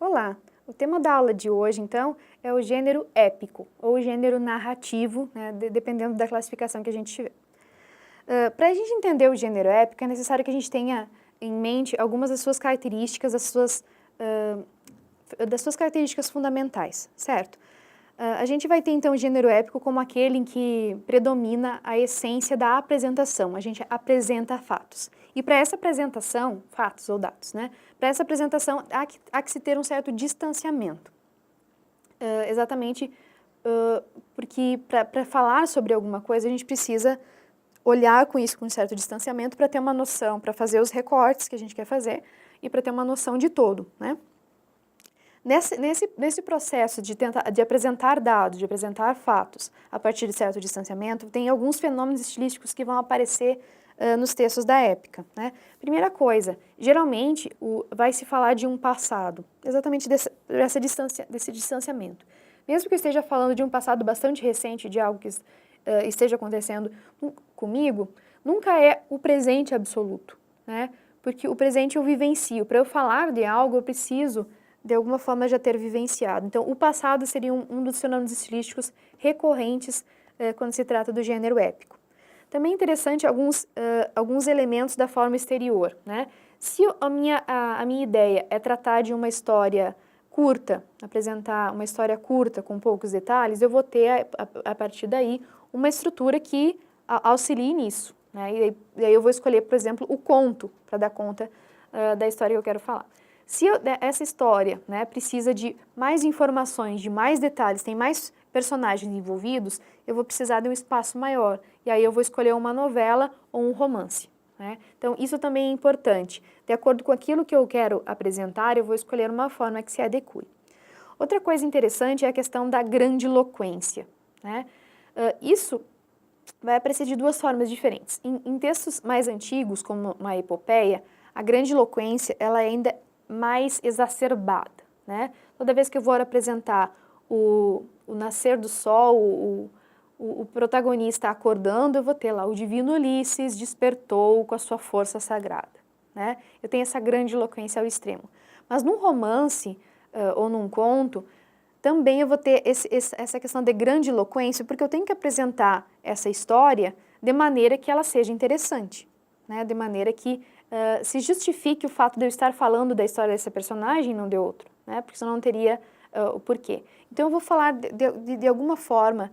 Olá! O tema da aula de hoje, então, é o gênero épico, ou gênero narrativo, né, dependendo da classificação que a gente tiver. Para a gente entender o gênero épico, é necessário que a gente tenha em mente algumas das suas características, das suas características fundamentais, certo? A gente vai ter, então, o gênero épico como aquele em que predomina a essência da apresentação, a gente apresenta fatos. E para essa apresentação, fatos ou dados, né? Para essa apresentação há que se ter um certo distanciamento. Exatamente porque para falar sobre alguma coisa a gente precisa olhar com isso com um certo distanciamento para ter uma noção, para fazer os recortes que a gente quer fazer e para ter uma noção de todo, né? Nesse processo de apresentar dados, de apresentar fatos a partir de certo distanciamento, tem alguns fenômenos estilísticos que vão aparecer nos textos da épica, né? Primeira coisa, geralmente vai se falar de um passado, exatamente desse distanciamento. Mesmo que eu esteja falando de um passado bastante recente, de algo que esteja acontecendo comigo, nunca é o presente absoluto, né? Porque o presente eu vivencio. Para eu falar de algo, eu preciso de alguma forma já ter vivenciado. Então, o passado seria um dos fenômenos estilísticos recorrentes quando se trata do gênero épico. Também é interessante alguns elementos da forma exterior, né? Se a minha ideia é tratar de uma história curta, apresentar uma história curta com poucos detalhes, eu vou ter, a partir daí, uma estrutura que auxilie nisso, né? E aí eu vou escolher, por exemplo, o conto para dar conta da história que eu quero falar. Se essa história, né, precisa de mais informações, de mais detalhes, tem mais personagens envolvidos, eu vou precisar de um espaço maior. E aí eu vou escolher uma novela ou um romance, né? Então, isso também é importante. De acordo com aquilo que eu quero apresentar, eu vou escolher uma forma que se adeque. Outra coisa interessante é a questão da grandiloquência, né? Isso vai aparecer de duas formas diferentes. Em textos mais antigos, como uma epopeia, a grandiloquência ela ainda mais exacerbada, né? Toda vez que eu vou apresentar o nascer do sol, o protagonista acordando, eu vou ter lá o divino Ulisses despertou com a sua força sagrada, né? Eu tenho essa grandiloquência ao extremo. Mas num romance ou num conto, também eu vou ter essa questão de grandiloquência, porque eu tenho que apresentar essa história de maneira que ela seja interessante, né? De maneira que se justifique o fato de eu estar falando da história dessa personagem e não de outro, né? Porque senão não teria o porquê. Então eu vou falar de alguma forma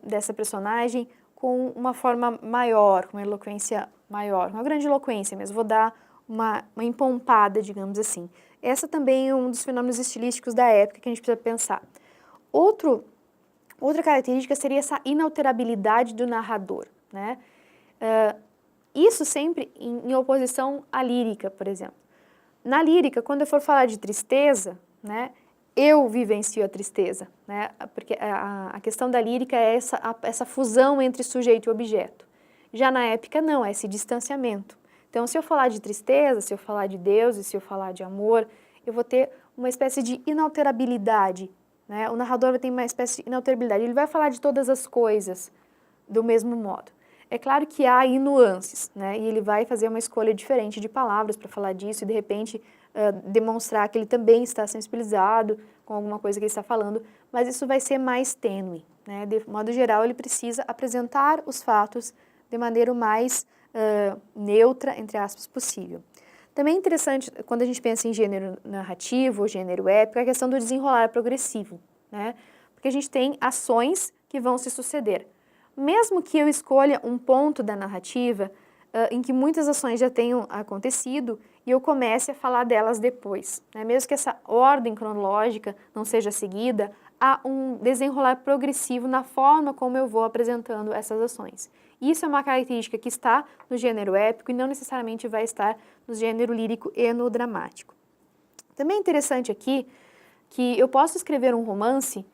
dessa personagem com uma forma maior, com uma eloquência maior, uma grande eloquência mesmo, vou dar uma empompada, digamos assim. Essa também é um dos fenômenos estilísticos da época que a gente precisa pensar. Outra característica seria essa inalterabilidade do narrador, né? Isso sempre em oposição à lírica, por exemplo. Na lírica, quando eu for falar de tristeza, né, eu vivencio a tristeza, né, porque a questão da lírica é essa fusão entre sujeito e objeto. Já na épica, não, é esse distanciamento. Então, se eu falar de tristeza, se eu falar de Deus e se eu falar de amor, eu vou ter uma espécie de inalterabilidade, né? O narrador vai ter uma espécie de inalterabilidade. Ele vai falar de todas as coisas do mesmo modo. É claro que há aí nuances, né? E ele vai fazer uma escolha diferente de palavras para falar disso e, de repente, demonstrar que ele também está sensibilizado com alguma coisa que ele está falando, mas isso vai ser mais tênue, né? De modo geral, ele precisa apresentar os fatos de maneira o mais neutra, entre aspas, possível. Também é interessante, quando a gente pensa em gênero narrativo ou gênero épico, a questão do desenrolar progressivo, né? Porque a gente tem ações que vão se suceder. Mesmo que eu escolha um ponto da narrativa em que muitas ações já tenham acontecido e eu comece a falar delas depois, né? Mesmo que essa ordem cronológica não seja seguida, há um desenrolar progressivo na forma como eu vou apresentando essas ações. Isso é uma característica que está no gênero épico e não necessariamente vai estar no gênero lírico e no dramático. Também é interessante aqui que eu posso escrever um romance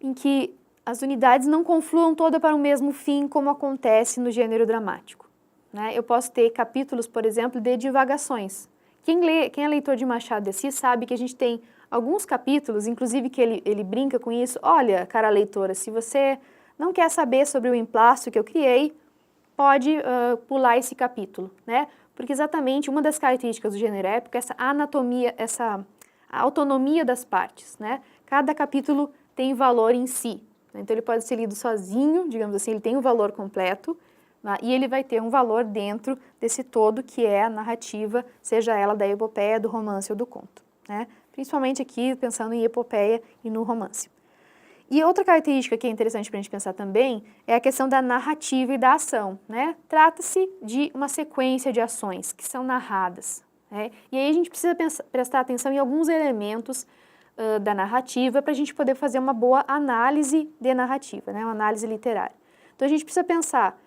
em que as unidades não confluam todas para o mesmo fim, como acontece no gênero dramático, né? Eu posso ter capítulos, por exemplo, de divagações. Quem é leitor de Machado de Assis sabe que a gente tem alguns capítulos, inclusive que ele brinca com isso. Olha, cara leitora, se você não quer saber sobre o emplasto que eu criei, pode pular esse capítulo, né? Porque exatamente uma das características do gênero épico é essa a autonomia das partes, né? Cada capítulo tem valor em si, né? Então ele pode ser lido sozinho, digamos assim, ele tem um valor completo, né? E ele vai ter um valor dentro desse todo que é a narrativa, seja ela da epopeia, do romance ou do conto, né? Principalmente aqui pensando em epopeia e no romance. E outra característica que é interessante para a gente pensar também é a questão da narrativa e da ação, né? Trata-se de uma sequência de ações que são narradas, né? E aí a gente precisa prestar atenção em alguns elementos da narrativa para a gente poder fazer uma boa análise de narrativa, né? Uma análise literária. Então a gente precisa pensar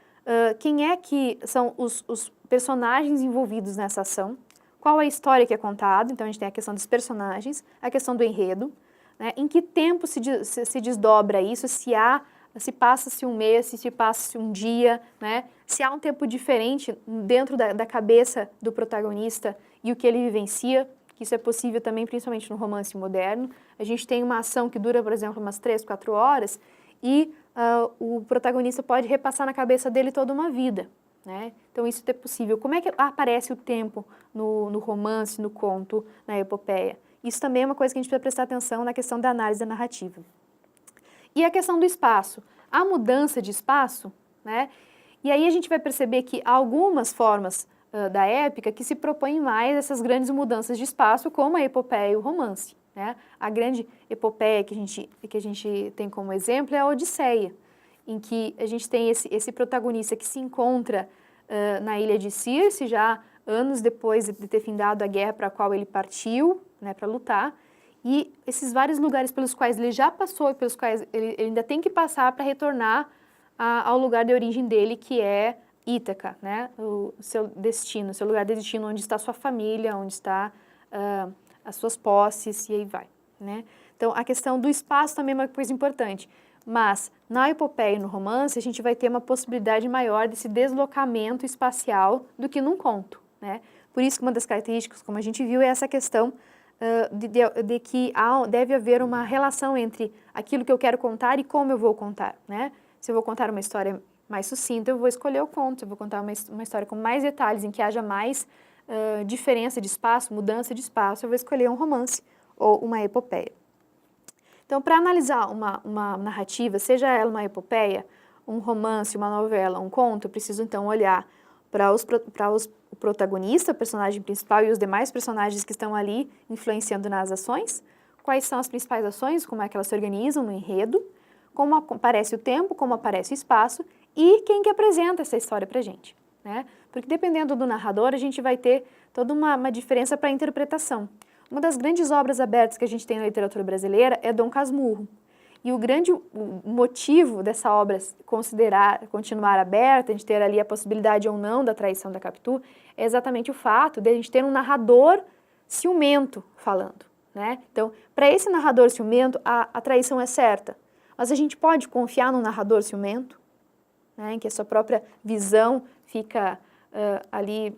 quem é que são os personagens envolvidos nessa ação, qual a história que é contada, então a gente tem a questão dos personagens, a questão do enredo, né? Em que tempo se desdobra isso, se passa-se um mês, se passa-se um dia, né? Se há um tempo diferente dentro da cabeça do protagonista e o que ele vivencia, que isso é possível também, principalmente no romance moderno. A gente tem uma ação que dura, por exemplo, umas 3, 4 horas e o protagonista pode repassar na cabeça dele toda uma vida, né? Então isso é possível. Como é que aparece o tempo no romance, no conto, na epopeia? Isso também é uma coisa que a gente precisa prestar atenção na questão da análise da narrativa. E a questão do espaço. A mudança de espaço, né? E aí a gente vai perceber que há algumas formas da épica que se propõem mais essas grandes mudanças de espaço, como a epopeia e o romance, né? A grande epopeia que a gente tem como exemplo é a Odisseia, em que a gente tem esse protagonista que se encontra na ilha de Circe, já anos depois de ter findado a guerra para a qual ele partiu, né, para lutar, e esses vários lugares pelos quais ele já passou e pelos quais ele ainda tem que passar para retornar ao lugar de origem dele, que é Ítaca, né, o seu destino, o seu lugar de destino, onde está sua família, onde está as suas posses, e aí vai, né. Então, a questão do espaço também é uma coisa importante, mas na epopeia e no romance a gente vai ter uma possibilidade maior desse deslocamento espacial do que num conto, né. Por isso que uma das características, como a gente viu, é essa questão de que deve haver uma relação entre aquilo que eu quero contar e como eu vou contar, né? Se eu vou contar uma história mais sucinta, eu vou escolher o conto. Se eu vou contar uma história com mais detalhes, em que haja mais diferença de espaço, mudança de espaço, eu vou escolher um romance ou uma epopeia. Então, para analisar uma narrativa, seja ela uma epopeia, um romance, uma novela, um conto, eu preciso então olhar para o protagonista, o personagem principal e os demais personagens que estão ali influenciando nas ações, quais são as principais ações, como é que elas se organizam no enredo, como aparece o tempo, como aparece o espaço e quem que apresenta essa história para a gente, né? Porque dependendo do narrador, a gente vai ter toda uma diferença para a interpretação. Uma das grandes obras abertas que a gente tem na literatura brasileira é Dom Casmurro. E o grande motivo dessa obra continuar aberta, a gente ter ali a possibilidade ou não da traição da Capitu, é exatamente o fato de a gente ter um narrador ciumento falando, né? Então, para esse narrador ciumento, a traição é certa. Mas a gente pode confiar num narrador ciumento, né, em que a sua própria visão fica ali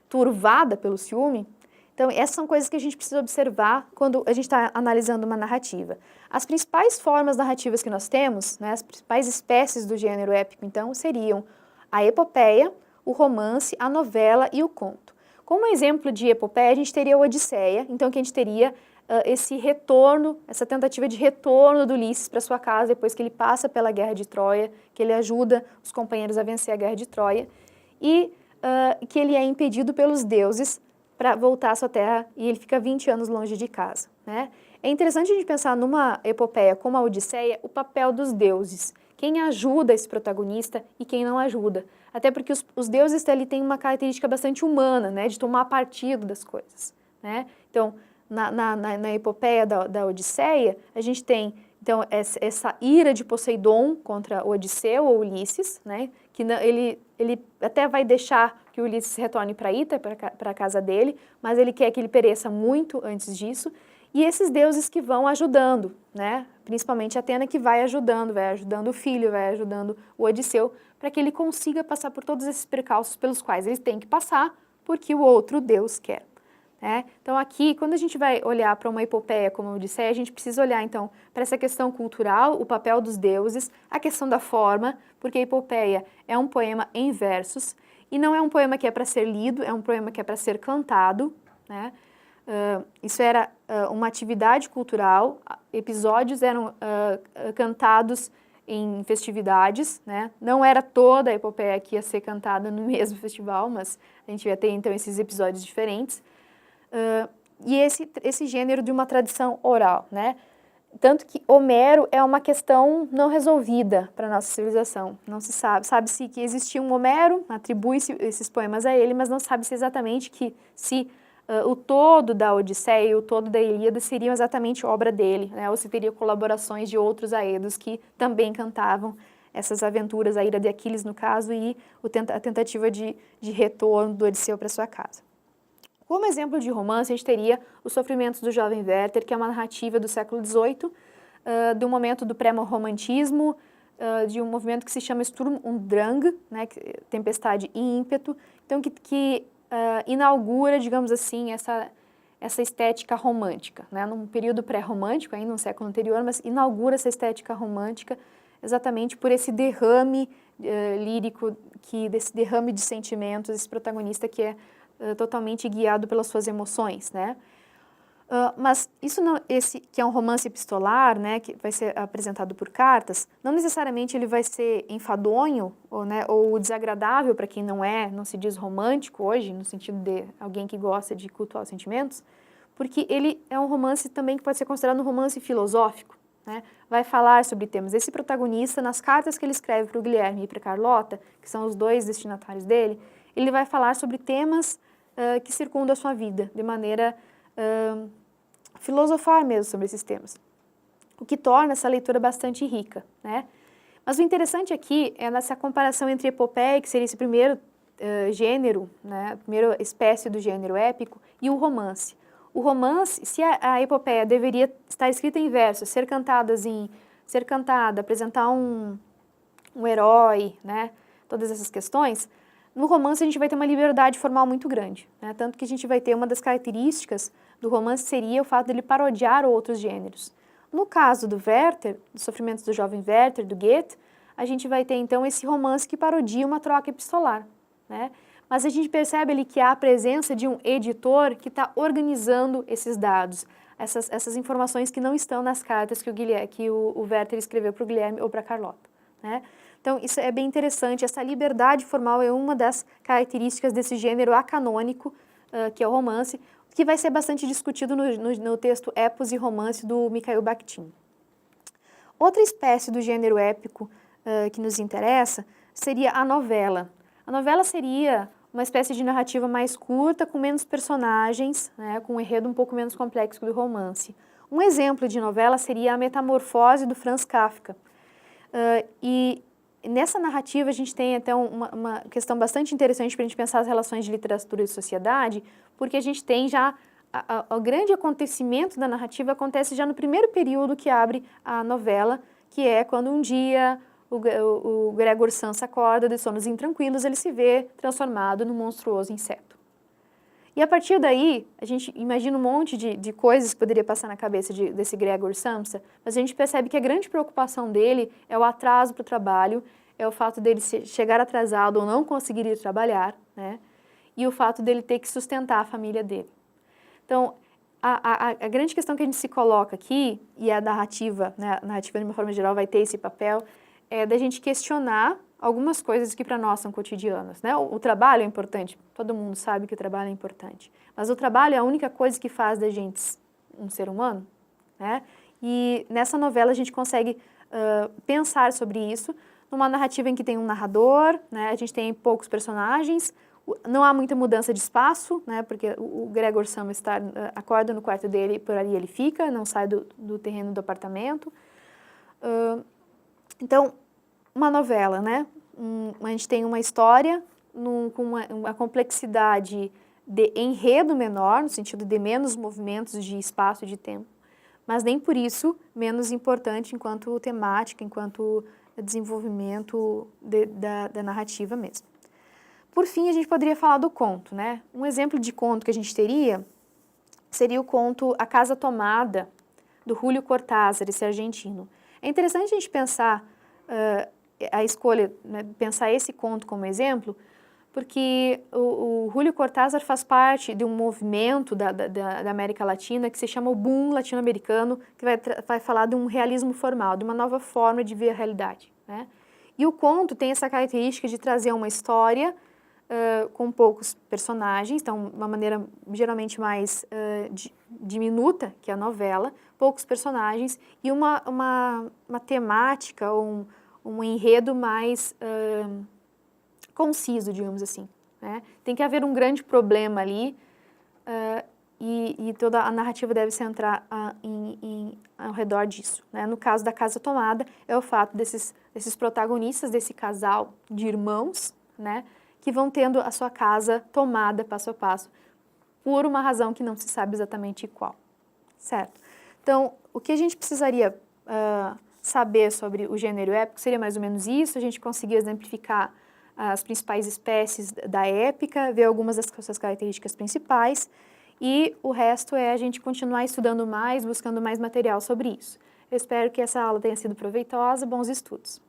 turvada pelo ciúme? Então, essas são coisas que a gente precisa observar quando a gente está analisando uma narrativa. As principais formas narrativas que nós temos, né, as principais espécies do gênero épico, então, seriam a epopeia, o romance, a novela e o conto. Como exemplo de epopeia, a gente teria a Odisseia, então, que a gente teria esse retorno, essa tentativa de retorno do Ulisses para sua casa depois que ele passa pela Guerra de Troia, que ele ajuda os companheiros a vencer a Guerra de Troia, e que ele é impedido pelos deuses para voltar à sua terra e ele fica 20 anos longe de casa, né? É interessante a gente pensar numa epopeia como a Odisseia, o papel dos deuses. Quem ajuda esse protagonista e quem não ajuda. Até porque os deuses ali têm uma característica bastante humana, né? De tomar partido das coisas, né? Então, na epopeia da Odisseia, a gente tem então essa ira de Poseidon contra o Odisseu ou Ulisses, né? Que ele até vai deixar que o Ulisses retorne para Ítaca, para a casa dele, mas ele quer que ele pereça muito antes disso. E esses deuses que vão ajudando, né? Principalmente Atena, que vai ajudando o filho, vai ajudando o Odisseu, para que ele consiga passar por todos esses percalços pelos quais ele tem que passar, porque o outro Deus quer. Né? Então aqui, quando a gente vai olhar para uma epopeia como a Odisseia, a gente precisa olhar então para essa questão cultural, o papel dos deuses, a questão da forma, porque a epopeia é um poema em versos, e não é um poema que é para ser lido, é um poema que é para ser cantado, né? Isso era uma atividade cultural, episódios eram cantados em festividades, né? Não era toda a epopeia que ia ser cantada no mesmo festival, mas a gente ia ter então esses episódios diferentes. E esse gênero de uma tradição oral, né? Tanto que Homero é uma questão não resolvida para a nossa civilização. Não se sabe. Sabe-se que existia um Homero, atribui-se esses poemas a ele, mas não sabe-se exatamente se o todo da Odisseia e o todo da Ilíada seriam exatamente obra dele, né? Ou se teria colaborações de outros aedos que também cantavam essas aventuras, a ira de Aquiles, no caso, e a tentativa de retorno do Odisseu para sua casa. Como exemplo de romance, a gente teria Os Sofrimentos do Jovem Werther, que é uma narrativa do século XVIII, do momento do pré-romantismo, de um movimento que se chama Sturm und Drang, né, tempestade e ímpeto, então que inaugura, digamos assim, essa estética romântica, né, num período pré-romântico, ainda no século anterior, mas inaugura essa estética romântica exatamente por esse derrame lírico, desse derrame de sentimentos, esse protagonista que é totalmente guiado pelas suas emoções, né? Mas isso não, esse que é um romance epistolar, né, que vai ser apresentado por cartas, não necessariamente ele vai ser enfadonho ou desagradável para quem não se diz romântico hoje, no sentido de alguém que gosta de cultuar os sentimentos, porque ele é um romance também que pode ser considerado um romance filosófico, né? Vai falar sobre temas. Esse protagonista, nas cartas que ele escreve para o Guilherme e para a Carlota, que são os dois destinatários dele, ele vai falar sobre temas que circundam a sua vida, de maneira filosofar mesmo sobre esses temas, o que torna essa leitura bastante rica, né? Mas o interessante aqui é nessa comparação entre epopeia, que seria esse primeiro gênero, né, a primeira espécie do gênero épico, e o romance. O romance, se a epopeia deveria estar escrita em versos, ser cantada, apresentar um herói, né, todas essas questões, no romance a gente vai ter uma liberdade formal muito grande, né? Tanto que a gente vai ter uma das características do romance seria o fato dele parodiar outros gêneros. No caso do Werther, dos Sofrimentos do Jovem Werther, do Goethe, a gente vai ter então esse romance que parodia uma troca epistolar, né? Mas a gente percebe ali que há a presença de um editor que está organizando esses dados, essas informações que não estão nas cartas que o Werther escreveu para o Guilherme ou para a Carlota, né? Então, isso é bem interessante, essa liberdade formal é uma das características desse gênero acanônico, que é o romance, que vai ser bastante discutido no texto Epos e Romance do Mikhail Bakhtin. Outra espécie do gênero épico que nos interessa seria a novela. A novela seria uma espécie de narrativa mais curta, com menos personagens, né, com um enredo um pouco menos complexo do romance. Um exemplo de novela seria A Metamorfose, do Franz Kafka. E nessa narrativa a gente tem até uma questão bastante interessante para a gente pensar as relações de literatura e sociedade, porque a gente tem já o grande acontecimento da narrativa acontece já no primeiro período que abre a novela, que é quando um dia o Gregor Samsa acorda de sonos intranquilos, ele se vê transformado num monstruoso inseto. E a partir daí, a gente imagina um monte de coisas que poderia passar na cabeça desse Gregor Samsa, mas a gente percebe que a grande preocupação dele é o atraso para o trabalho, é o fato dele chegar atrasado ou não conseguir ir trabalhar, né? E o fato dele ter que sustentar a família dele. Então, a grande questão que a gente se coloca aqui, e a narrativa, né, a narrativa de uma forma geral vai ter esse papel, é da gente questionar algumas coisas que para nós são cotidianas, né? O trabalho é importante, todo mundo sabe que o trabalho é importante, mas o trabalho é a única coisa que faz da gente um ser humano, né? E nessa novela a gente consegue pensar sobre isso numa narrativa em que tem um narrador, né? A gente tem poucos personagens, não há muita mudança de espaço, né? Porque o Gregor Samsa acorda no quarto dele e por ali ele fica, não sai do terreno do apartamento. Então, uma novela, né? A gente tem uma história com uma complexidade de enredo menor, no sentido de menos movimentos de espaço e de tempo, mas nem por isso menos importante enquanto temática, enquanto desenvolvimento da narrativa mesmo. Por fim, a gente poderia falar do conto, né? Um exemplo de conto que a gente teria seria o conto A Casa Tomada, do Julio Cortázar, esse argentino. É interessante a gente pensar a escolha, né, pensar esse conto como exemplo, porque o Julio Cortázar faz parte de um movimento da América Latina que se chama o Boom Latino-Americano, que vai falar de um realismo formal, de uma nova forma de ver a realidade, né? E o conto tem essa característica de trazer uma história com poucos personagens, então uma maneira geralmente mais diminuta que a novela, poucos personagens e uma temática, um enredo mais conciso, digamos assim, né? Tem que haver um grande problema ali e toda a narrativa deve centrar ao redor disso, né? No caso da Casa Tomada, é o fato desses protagonistas, desse casal de irmãos, né? Que vão tendo a sua casa tomada passo a passo, por uma razão que não se sabe exatamente qual, certo? Então, o que a gente precisaria saber sobre o gênero épico seria mais ou menos isso, a gente conseguir exemplificar as principais espécies da épica, ver algumas das suas características principais, e o resto é a gente continuar estudando mais, buscando mais material sobre isso. Eu espero que essa aula tenha sido proveitosa, bons estudos!